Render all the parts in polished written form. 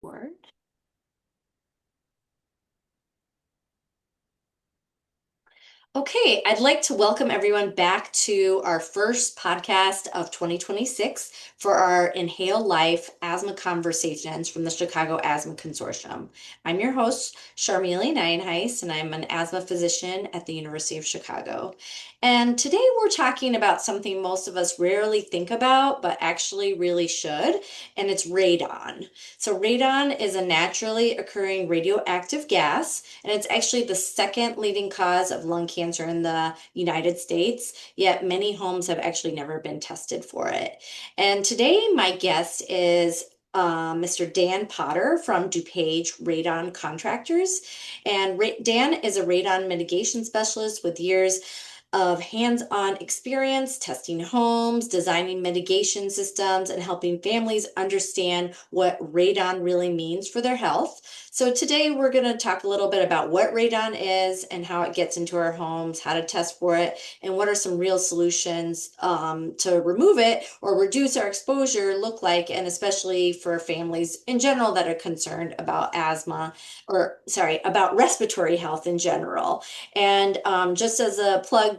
Word. Okay, I'd like to welcome everyone back to our first podcast of 2026 for our Inhale Life Asthma Conversations from the Chicago Asthma Consortium. I'm your host, Charmelia Nienhuis, and I'm an asthma physician at the University of Chicago. And today we're talking about something most of us rarely think about, but actually really should, and it's radon. So, radon is a naturally occurring radioactive gas, and it's actually the second leading cause of lung cancer in the United States, yet many homes have actually never been tested for it. And today, my guest is Mr. Dan Potter from DuPage Radon Contractors. And Dan is a radon mitigation specialist with years of hands-on experience testing homes, designing mitigation systems, and helping families understand what radon really means for their health. So today we're going to talk a little bit about what radon is and how it gets into our homes, how to test for it, and what are some real solutions to remove it or reduce our exposure look like, and especially for families in general that are concerned about asthma or, sorry, about respiratory health in general. And just as a plug,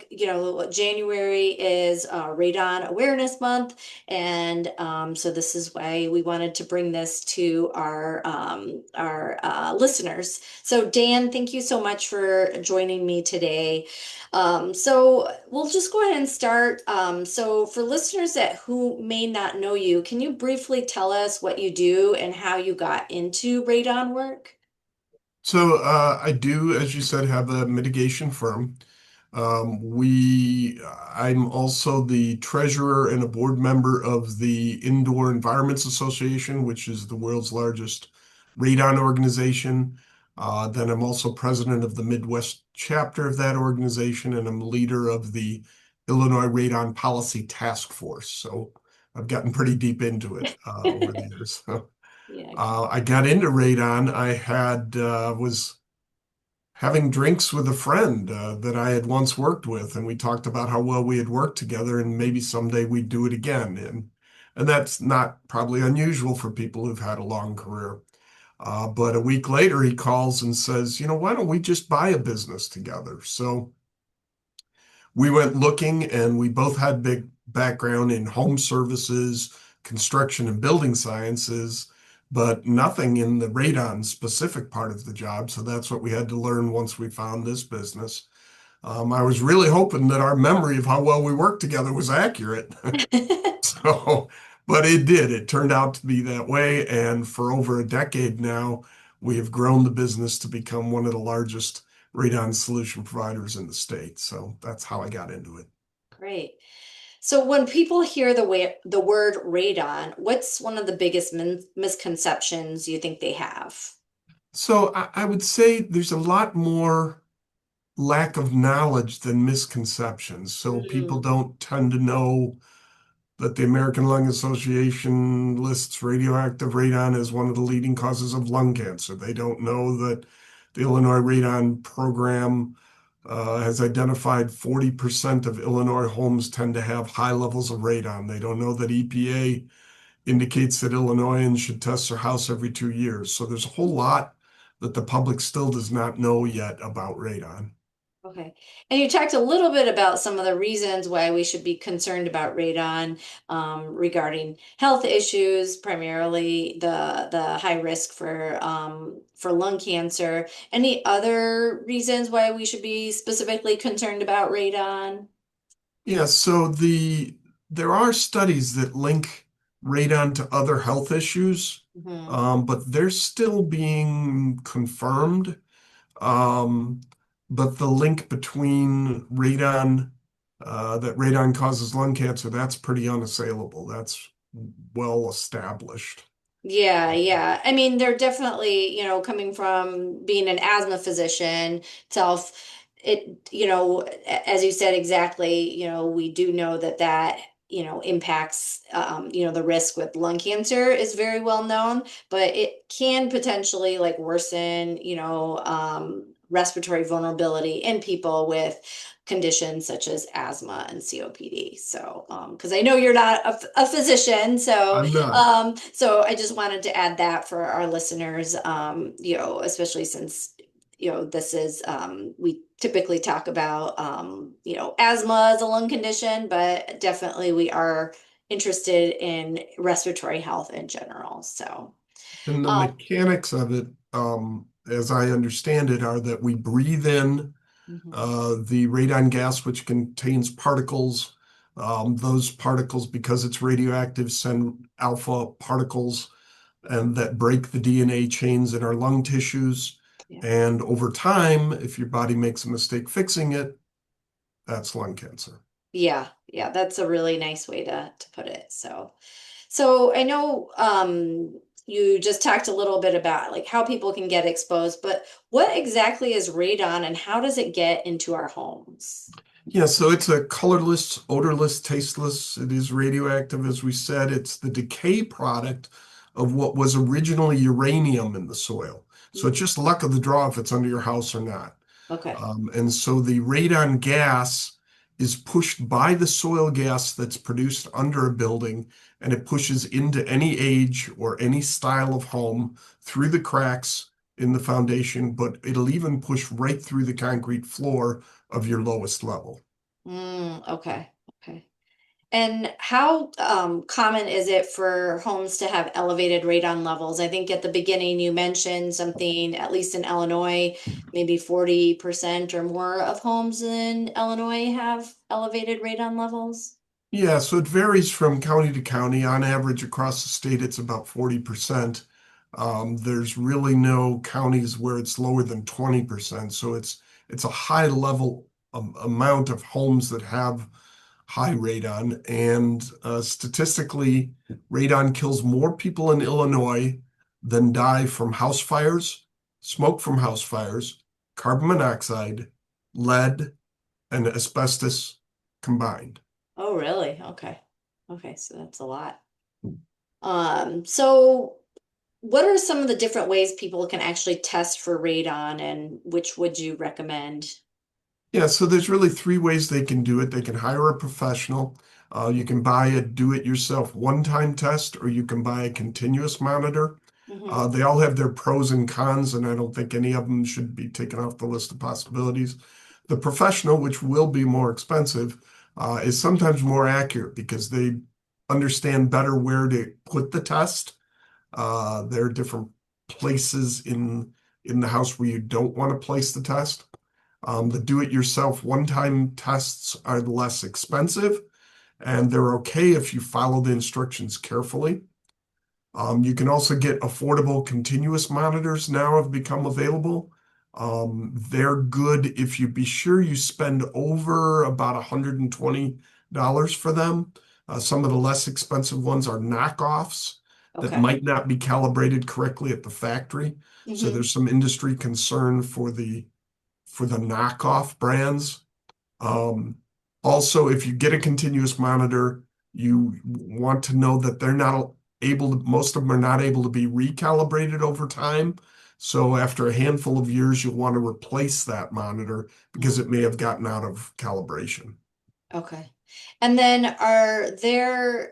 January is Radon Awareness Month. And so this is why we wanted to bring this to our listeners. So Dan, thank you so much for joining me today. So we'll just go ahead and start. So for listeners that who may not know you, can you briefly tell us what you do and how you got into radon work? I do, as you said, have a mitigation firm. I'm also the treasurer and a board member of the Indoor Environments Association, which is the world's largest radon organization. Then I'm also president of the Midwest chapter of that organization, and I'm leader of the Illinois Radon Policy Task Force. So I've gotten pretty deep into it over the years. Yeah. I got into radon. Was having drinks with a friend that I had once worked with, and we talked about how well we had worked together, and maybe someday we'd do it again. And that's not probably unusual for people who've had a long career. But a week later, he calls and says, why don't we just buy a business together? So we went looking, and we both had big background in home services, construction, and building sciences, but nothing in the radon specific part of the job. So that's what we had to learn once we found this business. I was really hoping that our memory of how well we worked together was accurate. So, but it did. It turned out to be that way. And for over a decade now, we have grown the business to become one of the largest radon solution providers in the state. So that's how I got into it. Great. So when people hear the word radon, what's one of the biggest misconceptions you think they have? I would say there's a lot more lack of knowledge than misconceptions. So people Mm, don't tend to know that the American Lung Association lists radioactive radon as one of the leading causes of lung cancer. They don't know that the Illinois Radon Program has identified 40% of Illinois homes tend to have high levels of radon. They don't know that EPA indicates that Illinoisans should test their house every 2 years. So there's a whole lot that the public still does not know yet about radon. okay. And you talked a little bit about some of the reasons why we should be concerned about radon, regarding health issues, primarily the high risk for lung cancer. Any other reasons why we should be specifically concerned about radon? Yeah, there are studies that link radon to other health issues, Mhm. but they're still being confirmed. Um, but the link between that radon causes lung cancer, that's pretty unassailable. That's well established. Yeah, yeah. I mean, they're definitely, coming from being an asthma physician self, as you said exactly, we do know that impacts, the risk with lung cancer is very well known, but it can potentially like worsen, respiratory vulnerability in people with conditions such as asthma and COPD. So, because I know you're not a physician, so I'm not. so I just wanted to add that for our listeners, especially since this is, we typically talk about, asthma as a lung condition, but definitely we are interested in respiratory health in general. So, And the um, mechanics of it, as I understand it, are that we breathe in mhm, the radon gas, which contains particles. Those particles, because it's radioactive, send alpha particles and that break the DNA chains in our lung tissues. yeah, And over time, if your body makes a mistake fixing it, that's lung cancer. yeah, that's a really nice way to put it. So I know, you just talked a little bit about like how people can get exposed, but what exactly is radon and how does it get into our homes? Yeah, so it's a colorless, odorless, tasteless. It is radioactive, as we said. It's the decay product of what was originally uranium in the soil. So it's Mm, just luck of the draw if it's under your house or not. okay. And so the radon gas is pushed by the soil gas that's produced under a building, and it pushes into any age or any style of home through the cracks in the foundation, but it'll even push right through the concrete floor of your lowest level. Okay. Okay. And how common is it for homes to have elevated radon levels? I think at the beginning you mentioned something, at least in Illinois, maybe 40% or more of homes in Illinois have elevated radon levels. Yeah, so it varies from county to county. On average, across the state, it's about 40%. There's really no counties where it's lower than 20%. So it's a high level amount of homes that have high radon. And statistically, radon kills more people in Illinois than die from house fires, smoke from house fires, carbon monoxide, lead, and asbestos combined. Oh, really? Okay. Okay, so that's a lot. So what are some of the different ways people can actually test for radon and which would you recommend? Yeah, so there's really three ways they can do it. They can hire a professional. You can buy a do-it-yourself one-time test, or you can buy a continuous monitor. Hmm. They all have their pros and cons, and I don't think any of them should be taken off the list of possibilities. The professional, which will be more expensive, is sometimes more accurate because they understand better where to put the test. There are different places in the house where you don't want to place the test. The do-it-yourself one-time tests are less expensive, and they're okay if you follow the instructions carefully. You can also get affordable continuous monitors now have become available. They're good if you be sure you spend over about $120 for them. Some of the less expensive ones are knockoffs that Okay. might not be calibrated correctly at the factory. So Hmm. there's some industry concern for the knockoff brands. Um, Also, if you get a continuous monitor, you want to know that they're not able to, most of them are not able to be recalibrated over time. So after a handful of years, you'll want to replace that monitor because it may have gotten out of calibration. Okay. And then are there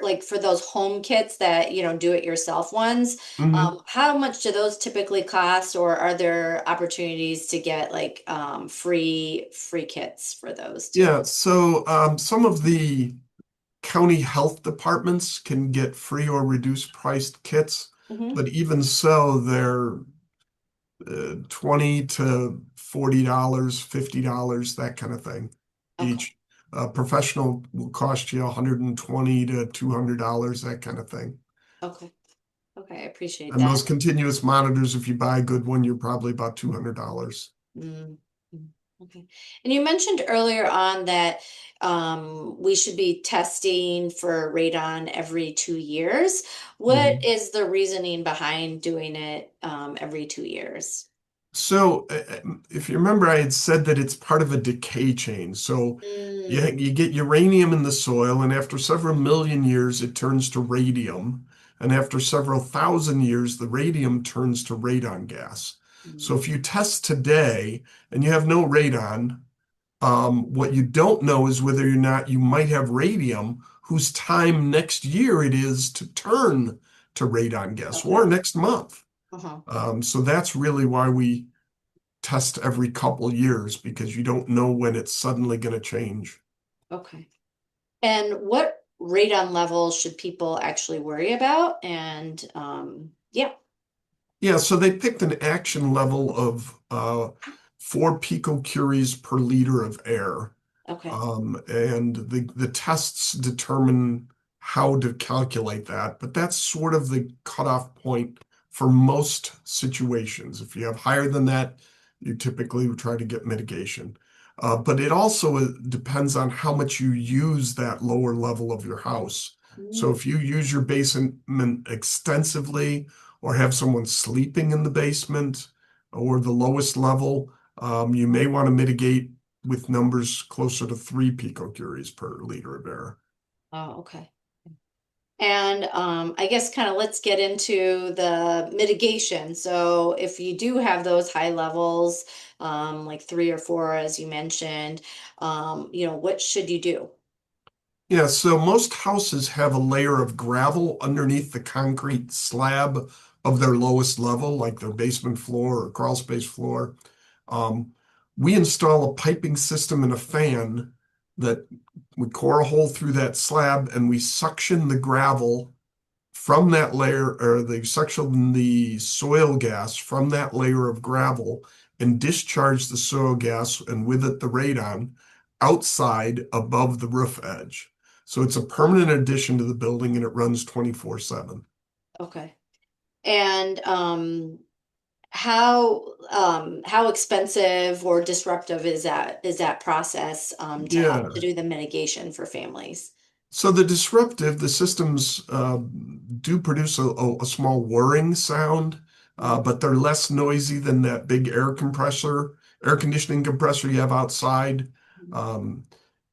like for those home kits that, do it yourself ones, Mhm. how much do those typically cost, or are there opportunities to get like free kits for those too? Yeah, so some of the county health departments can get free or reduced priced kits, Hmm. but even so, they're 20 to $40, $50, that kind of thing Okay. each. Professional will cost you 120 to $200, that kind of thing. Okay. Okay. I appreciate And those that. continuous monitors, if you buy a good one, you're probably about $200. Mm, mm, okay. And you mentioned earlier on that we should be testing for radon every 2 years. What Mhm. is the reasoning behind doing it every 2 years? So, if you remember, I had said that it's part of a decay chain. So, Mm, you get uranium in the soil, and after several million years, it turns to radium. And after several thousand years, the radium turns to radon gas. So, mm, if you test today and you have no radon, what you don't know is whether or not you might have radium, whose time next year it is to turn to radon gas, or okay. next month. Uh-huh. So that's really why we test every couple years because you don't know when it's suddenly going to change. Okay. And what radon levels should people actually worry about? And yeah, Yeah, so they picked an action level of 4 picocuries per liter of air. okay. And the tests determine how to calculate that, but that's sort of the cutoff point for most situations. If you have higher than that, you typically would try to get mitigation. But it also depends on how much you use that lower level of your house. So Mm. if you use your basement extensively or have someone sleeping in the basement or the lowest level, you may want to mitigate with numbers closer to 3 picocuries per liter of air. Oh, okay. And I guess kind of let's get into the mitigation. So if you do have those high levels, like 3 or 4, as you mentioned, what should you do? Yeah, so most houses have a layer of gravel underneath the concrete slab of their lowest level, like their basement floor or crawl space floor. Um, we install a piping system and a fan that we core a hole through that slab and we suction the gravel from that layer, or they suction the soil gas from that layer of gravel and discharge the soil gas and with it the radon outside above the roof edge. So it's a permanent addition to the building and it runs 24/7. Okay. And how expensive or disruptive is that process to help to Yeah. do the mitigation for families? So the systems do produce a small whirring sound, Mm, but they're less noisy than that big air conditioning compressor you have outside. mm, Um,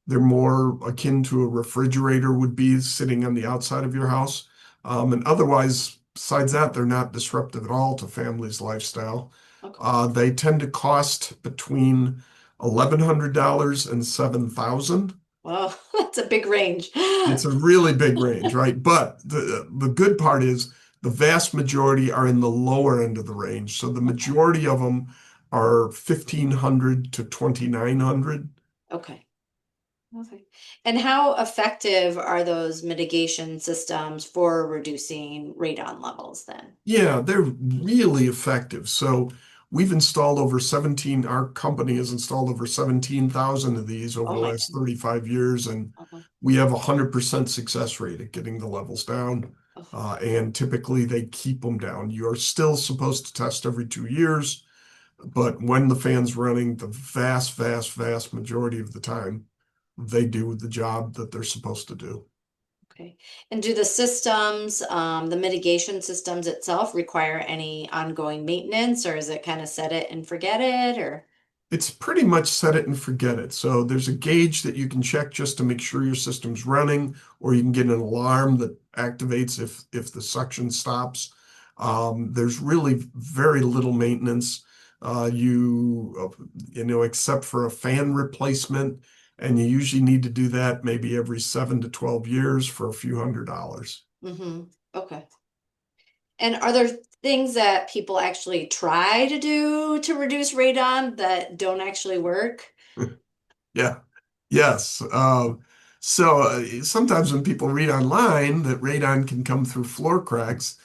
they're more akin to a refrigerator would be sitting on the outside of your house. And otherwise, besides that, they're not disruptive at all to families' lifestyle. okay. They tend to cost between $1,100 and $7,000. Well, that's a big range. It's a really big range, right? But the good part is the vast majority are in the lower end of the range. So the Okay. majority of them are 1,500 to 2,900. Okay. Okay. And how effective are those mitigation systems for reducing radon levels then? Yeah, they're really effective. So we've installed over 17, our company has installed over 17,000 of these over Oh the my last goodness. 35 years, and Uh-huh. we have a 100% success rate at getting the levels down. Okay. And typically they keep them down. You are still supposed to test every 2 years, but when the fan's running, the vast, vast, vast majority of the time, they do the job that they're supposed to do. Okay. And do the systems, the mitigation systems itself require any ongoing maintenance, or is it kind of set it and forget it, or? It's pretty much set it and forget it. So there's a gauge that you can check just to make sure your system's running, or you can get an alarm that activates if the suction stops. There's really very little maintenance. Except for a fan replacement, and you usually need to do that maybe every 7 to 12 years for a few $100s. Mm-hmm. Okay. And are there things that people actually try to do to reduce radon that don't actually work? Yeah. Yes. So sometimes when people read online that radon can come through floor cracks,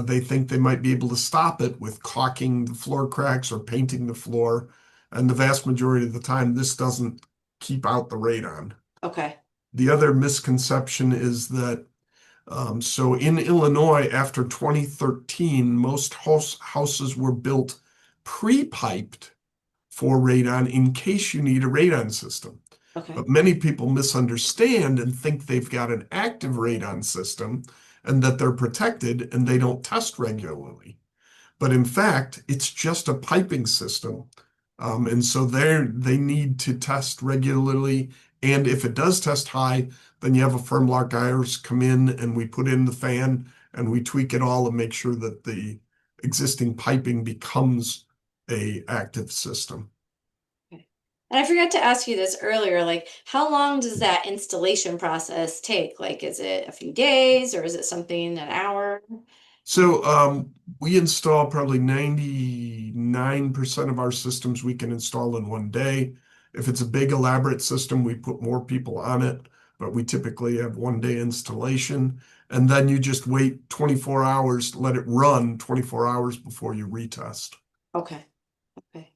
they think they might be able to stop it with caulking the floor cracks or painting the floor. And the vast majority of the time, this doesn't keep out the radon. Okay. The other misconception is that, so in Illinois, after 2013, most houses were built pre-piped for radon in case you need a radon system. Okay. But many people misunderstand and think they've got an active radon system and that they're protected and they don't test regularly. but in fact, it's just a piping system. And so they need to test regularly. And if it does test high, then you have a firm lock iris come in and we put in the fan and we tweak it all and make sure that the existing piping becomes a active system. Okay. And I forgot to ask you this earlier, like how long does that installation process take? Like, is it a few days or is it something an hour? So we install probably 99% of our systems we can install in one day. If it's a big elaborate system, we put more people on it, but we typically have 1 day installation. And then you just wait 24 hours, let it run 24 hours before you retest. Okay. Okay.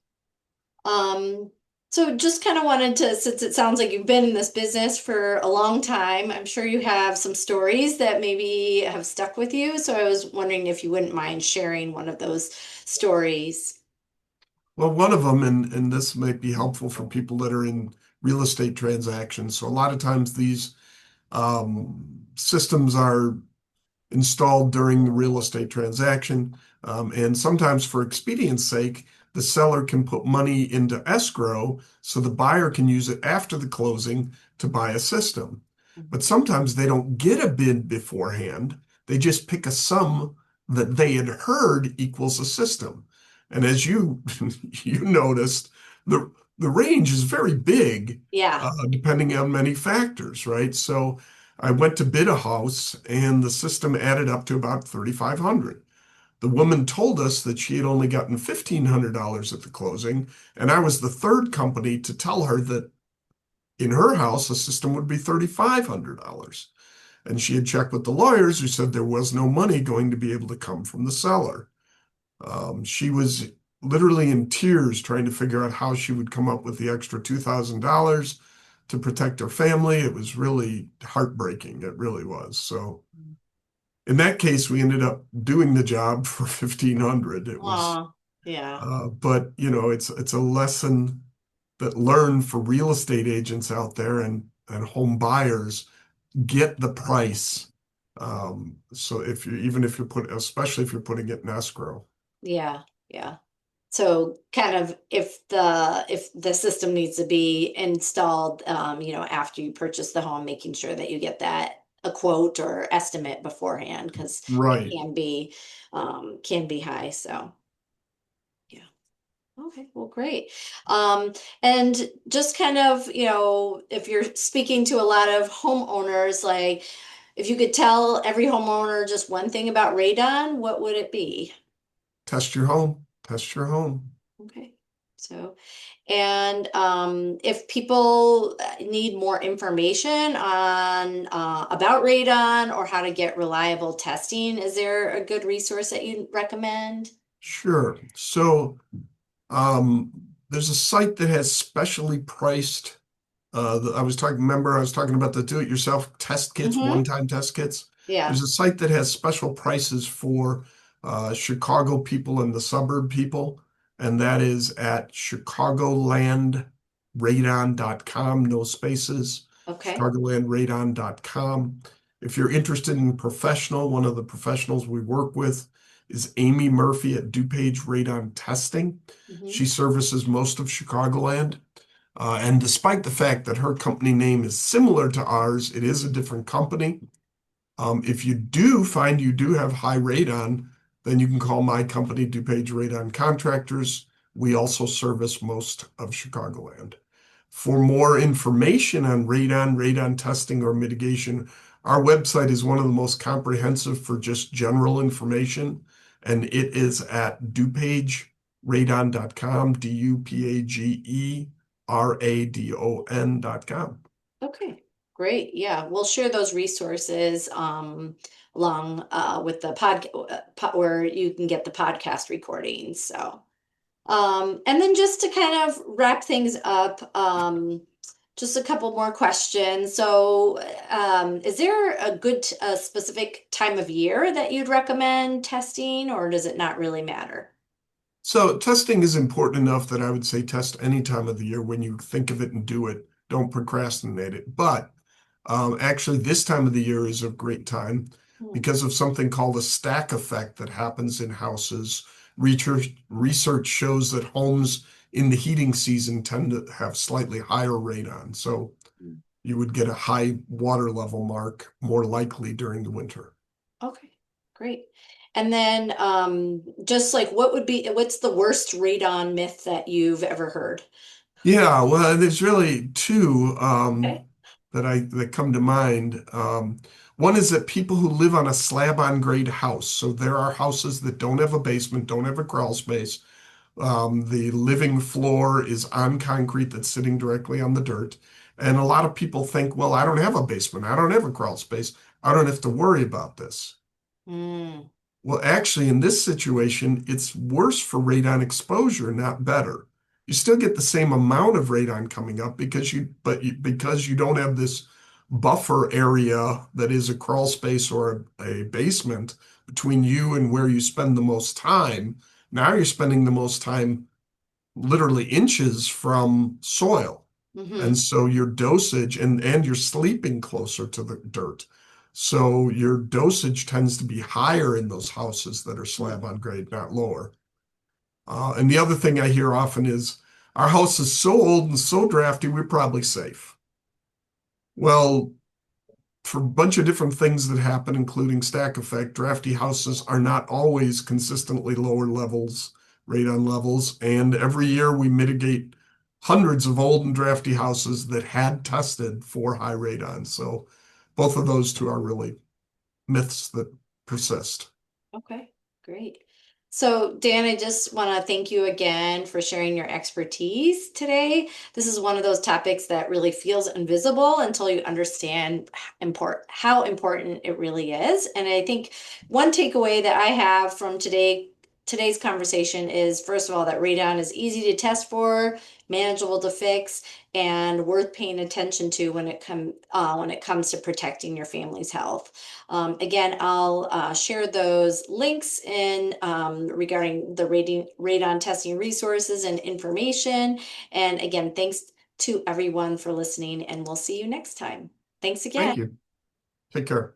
Um, so just kind of wanted to, since it sounds like you've been in this business for a long time, I'm sure you have some stories that maybe have stuck with you. So I was wondering if you wouldn't mind sharing one of those stories. Well, one of them, and this might be helpful for people that are in real estate transactions. So a lot of times these systems are installed during the real estate transaction. And sometimes for expedience sake, the seller can put money into escrow so the buyer can use it after the closing to buy a system. But sometimes they don't get a bid beforehand. They just pick a sum that they had heard equals a system. And as you you noticed, the range is very big, Yeah. depending on many factors, right? So I went to bid a house and the system added up to about 3,500. The woman told us that she had only gotten $1,500 at the closing, and I was the third company to tell her that in her house the system would be $3,500. And she had checked with the lawyers who said there was no money going to be able to come from the seller. She was literally in tears trying to figure out how she would come up with the extra $2,000 to protect her family. It was really heartbreaking. It really was. So in that case, we ended up doing the job for 1,500. It was, Oh, yeah. but it's a lesson that learned for real estate agents out there and home buyers get the price. So if you even if you're especially if you're putting it in escrow. Yeah. Yeah. So kind of if the system needs to be installed, after you purchase the home, making sure that you get that a quote or estimate beforehand because it Right. can be high. So yeah. Okay, well, great. And just kind of, if you're speaking to a lot of homeowners, like if you could tell every homeowner just one thing about radon, what would it be? Test your home. Test your home. Okay. So, and if people need more information on about radon or how to get reliable testing, is there a good resource that you'd recommend? Sure. So um, there's a site that has specially priced. I was talking about the do-it-yourself test kits, Mm-hmm. one-time test kits. Yeah. There's a site that has special prices for Chicago people and the suburb people, and that is at chicagolandradon.com, no spaces, Okay. chicagolandradon.com. If you're interested in professional, one of the professionals we work with is Amy Murphy at DuPage Radon Testing. Mm-hmm. She services most of Chicagoland. And despite the fact that her company name is similar to ours, it is a different company. If you do find you do have high radon, then you can call my company, DuPage Radon Contractors. We also service most of Chicagoland. For more information on radon testing, or mitigation, our website is one of the most comprehensive for just general information, and it is at dupageradon.com, DuPageradon.com. Okay, great. Yeah, we'll share those resources along with the where you can get the podcast recordings. So, and then just to kind of wrap things up, just a couple more questions. So, is there a good specific time of year that you'd recommend testing, or does it not really matter? So testing is important enough that I would say test any time of the year when you think of it and do it. Don't procrastinate it. But actually, this time of the year is a great time Hmm. because of something called a stack effect that happens in houses research shows that homes in the heating season tend to have slightly higher radon. So Mm. you would get a high water level mark more likely during the winter. Okay, great. And then just like what's the worst radon myth that you've ever heard? Yeah, well, there's really two Okay. that come to mind. One is that people who live on a slab-on grade house. So there are houses that don't have a basement, don't have a crawl space. The living floor is on concrete that's sitting directly on the dirt. And a lot of people think, well, I don't have a basement, I don't have a crawl space, I don't have to worry about this. Mm, Well, actually, in this situation, it's worse for radon exposure, not better. You still get the same amount of radon coming up because you don't have this buffer area that is a crawl space or a basement between you and where you spend the most time. Now you're spending the most time literally inches from soil. And hmm so your dosage and you're sleeping closer to the dirt. So your dosage tends to be higher in those houses that are slab on grade, not lower. And the other thing I hear often is our house is so old and so drafty, we're probably safe. Well, for a bunch of different things that happen, including stack effect, drafty houses are not always consistently lower levels, radon levels. And every year we mitigate hundreds of old and drafty houses that had tested for high radon. So both of those two are really myths that persist. Okay, great. So, Dan, I just want to thank you again for sharing your expertise today. This is one of those topics that really feels invisible until you understand how important it really is. And I think one takeaway that I have from today's conversation is, first of all, that radon is easy to test for, manageable to fix, and worth paying attention to when it comes to protecting your family's health. Again, I'll share those links in regarding the radon testing resources and information. And again, thanks to everyone for listening, and we'll see you next time. Thanks Thank again. you. Take care.